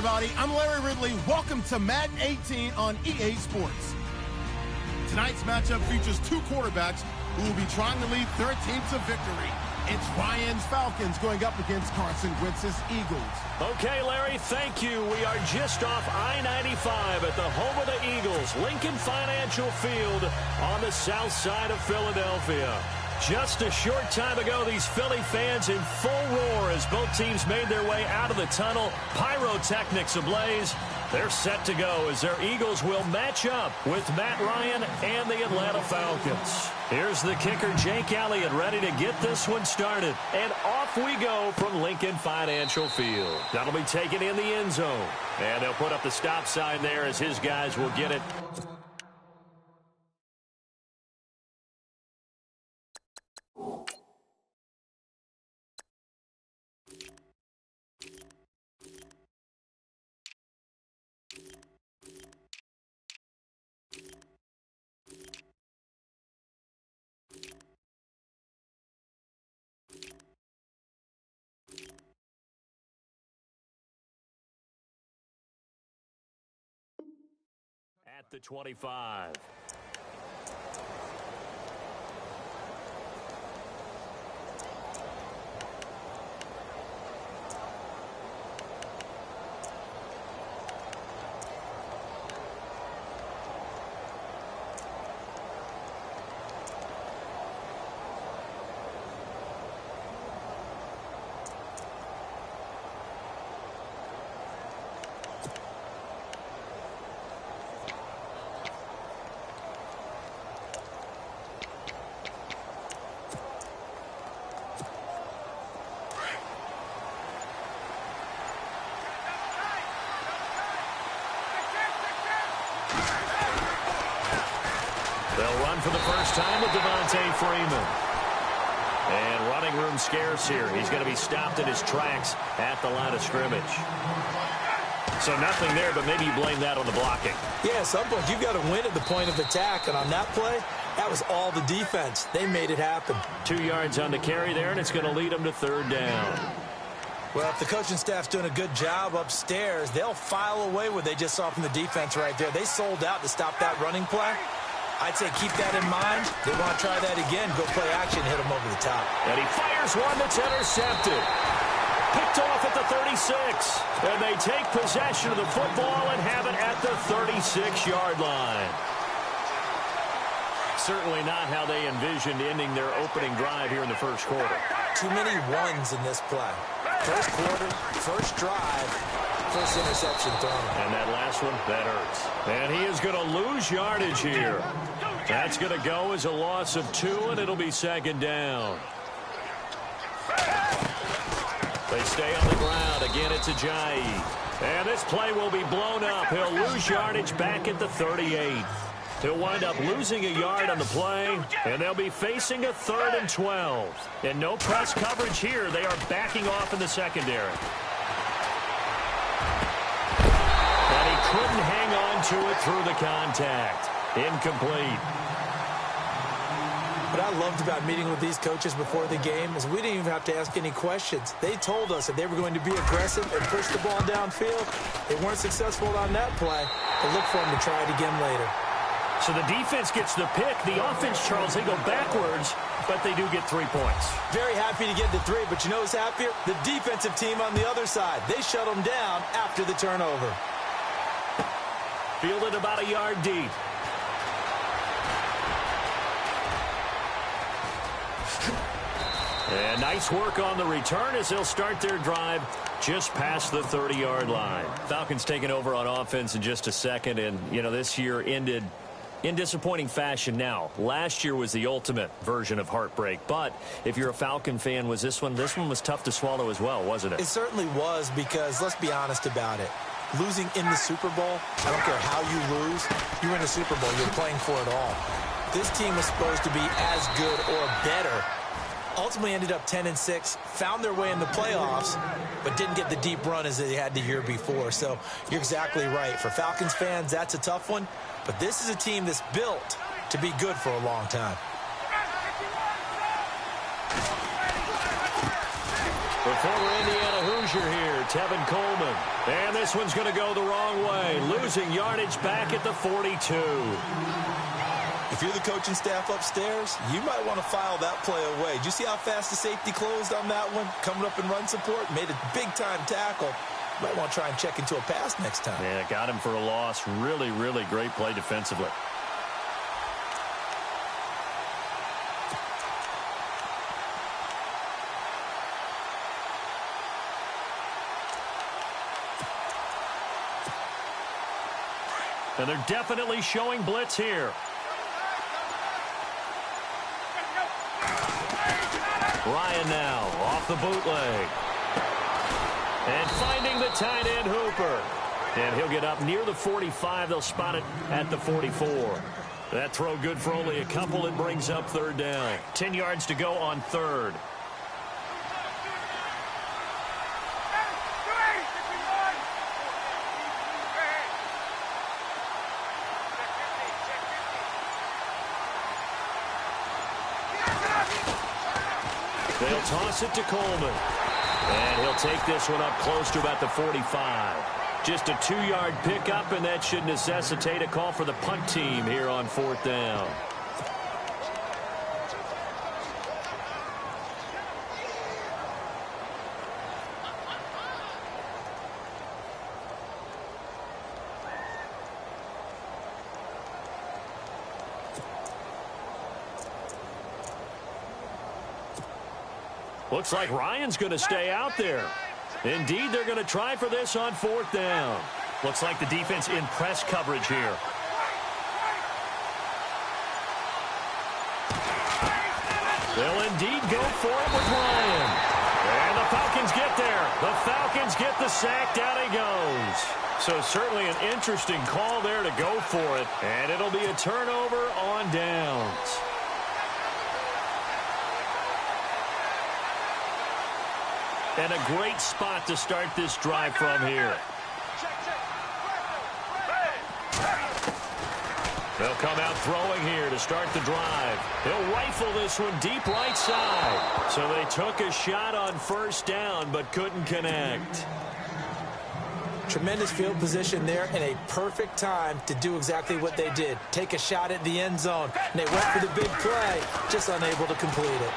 everybody. I'm Larry Ridley. Welcome to Madden 18 on EA Sports. Tonight's matchup features two quarterbacks who will be trying to lead their team to victory. It's Ryan's Falcons going up against Carson Wentz's Eagles. Okay, Larry, thank you. We are just off I-95 at the home of the Eagles, Lincoln Financial Field on the south side of Philadelphia. Just a short time ago, these Philly fans in full roar as both teams made their way out of the tunnel. Pyrotechnics ablaze. They're set to go as their Eagles will match up with Matt Ryan and the Atlanta Falcons. Here's the kicker, Jake Elliott, ready to get this one started. And off we go from Lincoln Financial Field. That'll be taken in the end zone. And they'll put up the stop sign there as his guys will get it. At the 25. They'll run for the first time with Devontae Freeman. And running room scarce here. He's going to be stopped in his tracks at the line of scrimmage. So nothing there, but maybe you blame that on the blocking. Yeah, at some point you've got to win at the point of attack. And on that play, that was all the defense. They made it happen. 2 yards on the carry there, and it's going to lead them to third down. Well, if the coaching staff's doing a good job upstairs, they'll file away what they just saw from the defense right there. They sold out to stop that running play. I'd say keep that in mind. They want to try that again. Go play action, hit them over the top. And he fires one that's intercepted. Picked off at the 36. And they take possession of the football and have it at the 36-yard line. Certainly not how they envisioned ending their opening drive here in the first quarter. Too many ones in this play. First quarter, first drive, first interception thrown. And that last one, that hurts. And he is going to lose yardage here. That's going to go as a loss of 2, and it'll be second down. They stay on the ground. Again, it's Ajayi. And this play will be blown up. He'll lose yardage back at the 38. He'll wind up losing a yard on the play, and they'll be facing a 3rd and 12. And no press coverage here. They are backing off in the secondary. And he couldn't hang on to it through the contact. Incomplete. What I loved about meeting with these coaches before the game is we didn't even have to ask any questions. They told us that they were going to be aggressive and push the ball downfield. They weren't successful on that play, but look for them to try it again later. So the defense gets the pick. The offense, Charles, they go backwards, but they do get 3 points. Very happy to get the 3, but you know who's happier? The defensive team on the other side. They shut them down after the turnover. Fielded about a yard deep. And nice work on the return as they'll start their drive just past the 30-yard line. Falcons taking over on offense in just a second, and, you know, this year ended in disappointing fashion. Now, last year was the ultimate version of heartbreak, but if you're a Falcon fan, was this one was tough to swallow as well, wasn't it? It certainly was, because let's be honest about it. Losing in the Super Bowl, I don't care how you lose, you're in the Super Bowl, you're playing for it all. This team was supposed to be as good or better. Ultimately ended up 10-6, found their way in the playoffs, but didn't get the deep run as they had the year before. So you're exactly right. For Falcons fans, that's a tough one, but this is a team that's built to be good for a long time. The former Indiana pressure here. Tevin Coleman. And this one's going to go the wrong way. Losing yardage back at the 42. If you're the coaching staff upstairs, you might want to file that play away. Did you see how fast the safety closed on that one? Coming up in run support, made a big-time tackle. Might want to try and check into a pass next time. Yeah, got him for a loss. Really, really great play defensively. And they're definitely showing blitz here. Ryan now off the bootleg. And finding the tight end Hooper. And he'll get up near the 45. They'll spot it at the 44. That throw good for only a couple. It brings up third down. 10 yards to go on third. They'll toss it to Coleman. And he'll take this one up close to about the 45. Just a 2-yard pickup, and that should necessitate a call for the punt team here on fourth down. Looks like Ryan's going to stay out there. Indeed, they're going to try for this on fourth down. Looks like the defense in press coverage here. They'll indeed go for it with Ryan. And the Falcons get there. The Falcons get the sack. Down he goes. So certainly an interesting call there to go for it. And it'll be a turnover on downs. And a great spot to start this drive from here. They'll come out throwing here to start the drive. He'll rifle this one deep right side. So they took a shot on first down but couldn't connect. Tremendous field position there and a perfect time to do exactly what they did. Take a shot at the end zone. And they went for the big play, just unable to complete it.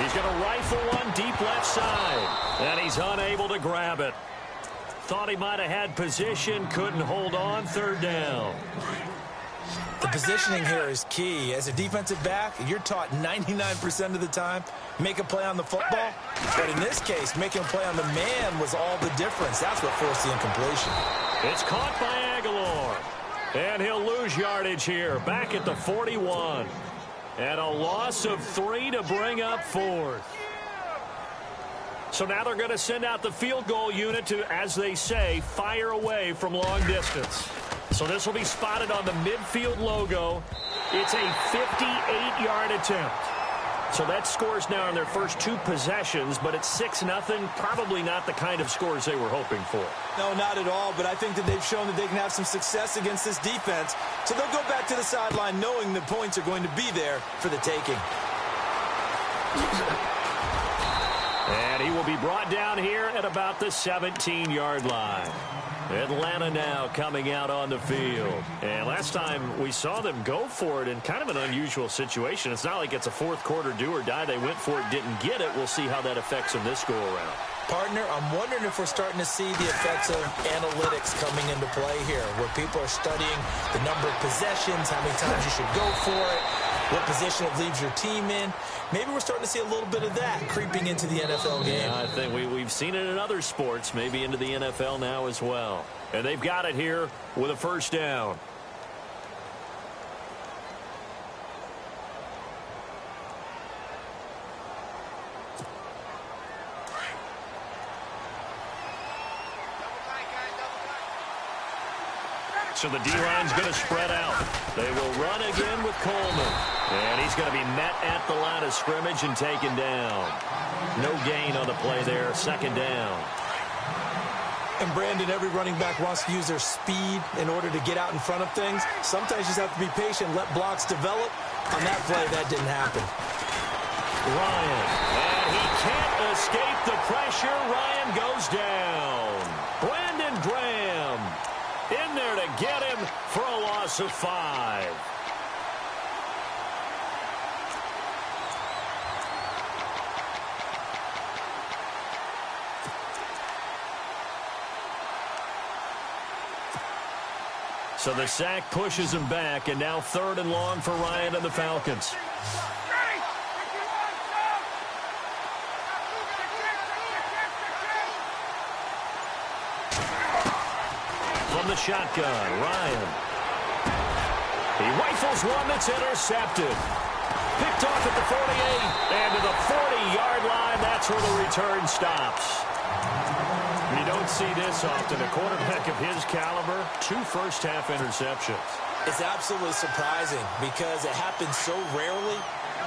He's going to rifle one deep left side. And he's unable to grab it. Thought he might have had position, couldn't hold on, third down. The positioning here is key. As a defensive back, you're taught 99% of the time, make a play on the football. But in this case, making a play on the man was all the difference. That's what forced the incompletion. It's caught by Aguilar. And he'll lose yardage here, back at the 41. And a loss of 3 to bring up fourth. So now they're going to send out the field goal unit to, as they say, fire away from long distance. So this will be spotted on the midfield logo. It's a 58-yard attempt. So that scores now in their first 2 possessions, but it's 6-0. Probably not the kind of scores they were hoping for. No, not at all, but I think that they've shown that they can have some success against this defense. So they'll go back to the sideline knowing the points are going to be there for the taking. And he will be brought down here at about the 17-yard line. Atlanta now coming out on the field. And last time we saw them go for it in kind of an unusual situation. It's not like it's a fourth quarter do or die. They went for it, didn't get it. We'll see how that affects them this go-around. Partner, I'm wondering if we're starting to see the effects of analytics coming into play here, where people are studying the number of possessions, how many times you should go for it, what position it leaves your team in. Maybe we're starting to see a little bit of that creeping into the NFL game. Yeah, I think we've seen it in other sports, maybe into the NFL now as well. And they've got it here with a first down. So the D-line's going to spread out. They will run again with Coleman. And he's going to be met at the line of scrimmage and taken down. No gain on the play there, second down. And Brandon, every running back wants to use their speed in order to get out in front of things. Sometimes you just have to be patient, let blocks develop. On that play, that didn't happen. Ryan, and he can't escape the pressure. Ryan goes down. Brandon Graham in there to get him for a loss of 5. So the sack pushes him back, and now 3rd and long for Ryan and the Falcons. From the shotgun, Ryan. He rifles one that's intercepted. Picked off at the 48, and to the 40-yard line. That's where the return stops. You don't see this often. A quarterback of his caliber, 2 first-half interceptions. It's absolutely surprising because it happens so rarely.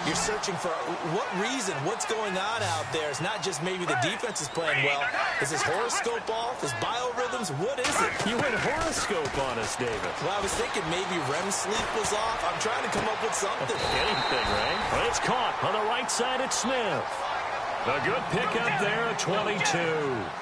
You're searching for what reason, what's going on out there. It's not just maybe the defense is playing well. Is his horoscope off? His biorhythms? What is it? You went horoscope on us, David. Well, I was thinking maybe REM sleep was off. I'm trying to come up with something. Anything, right? But it's caught on the right side at Smith. A good pickup there at 22.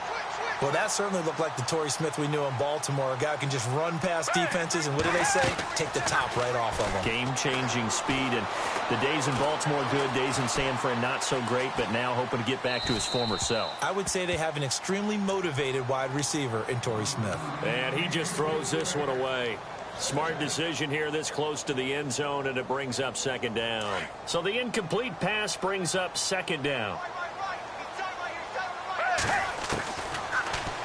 Well, that certainly looked like the Torrey Smith we knew in Baltimore. A guy who can just run past defenses, and what do they say? Take the top right off of them. Game-changing speed, and the days in Baltimore good, days in San Fran not so great, but now hoping to get back to his former self. I would say they have an extremely motivated wide receiver in Torrey Smith. And he just throws this one away. Smart decision here this close to the end zone, and it brings up 2nd down. So the incomplete pass brings up 2nd down.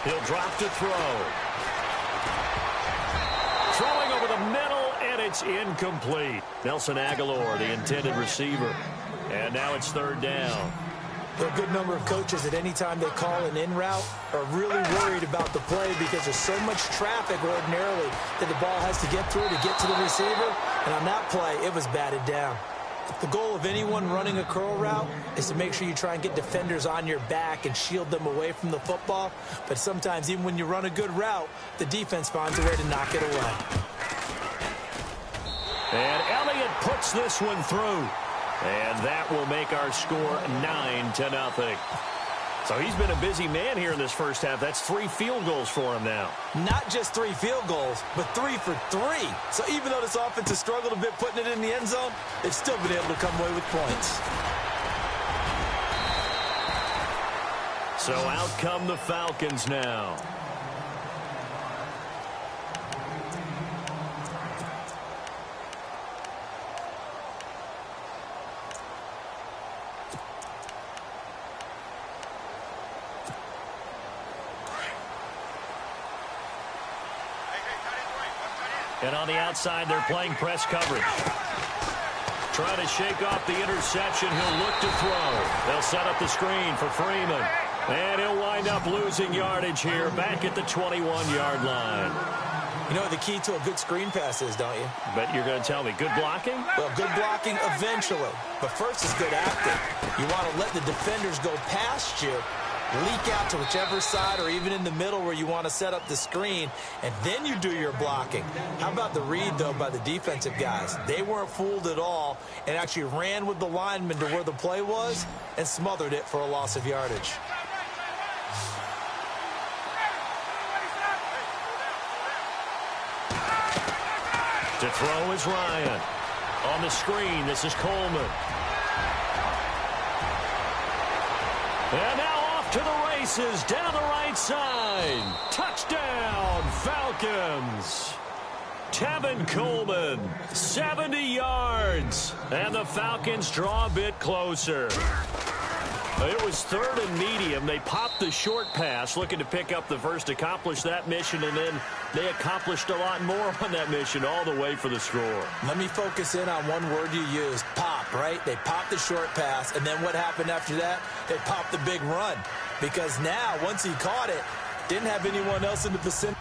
He'll drop to throw. Throwing over the middle, and it's incomplete. Nelson Aguilar, the intended receiver. And now it's 3rd down. There are a good number of coaches at any time they call an in route are really worried about the play because there's so much traffic ordinarily that the ball has to get through to get to the receiver. And on that play, it was batted down. The goal of anyone running a curl route is to make sure you try and get defenders on your back and shield them away from the football. But sometimes, even when you run a good route, the defense finds a way to knock it away. And Elliott puts this one through. And that will make our score 9-0. So he's been a busy man here in this first half. That's 3 field goals for him now. Not just 3 field goals, but 3 for 3. So even though this offense has struggled a bit putting it in the end zone, they've still been able to come away with points. So out come the Falcons now. And on the outside, they're playing press coverage. Trying to shake off the interception. He'll look to throw. They'll set up the screen for Freeman. And he'll wind up losing yardage here back at the 21-yard line. You know what the key to a good screen pass is, don't you? But you're going to tell me, good blocking? Well, good blocking eventually. But first is good acting. You want to let the defenders go past you, leak out to whichever side or even in the middle where you want to set up the screen, and then you do your blocking. How about the read, though, by the defensive guys? They weren't fooled at all and actually ran with the lineman to where the play was and smothered it for a loss of yardage. To throw is Ryan. On the screen, this is Coleman. And now off to the races, down the right side. Touchdown, Falcons. Tevin Coleman, 70 yards. And the Falcons draw a bit closer. It was 3rd and medium. They popped the short pass, looking to pick up the first, accomplish that mission, and then they accomplished a lot more on that mission all the way for the score. Let me focus in on one word you used, pop, right? They popped the short pass, and then what happened after that? They popped the big run. Because now, once he caught it, didn't have anyone else in the vicinity.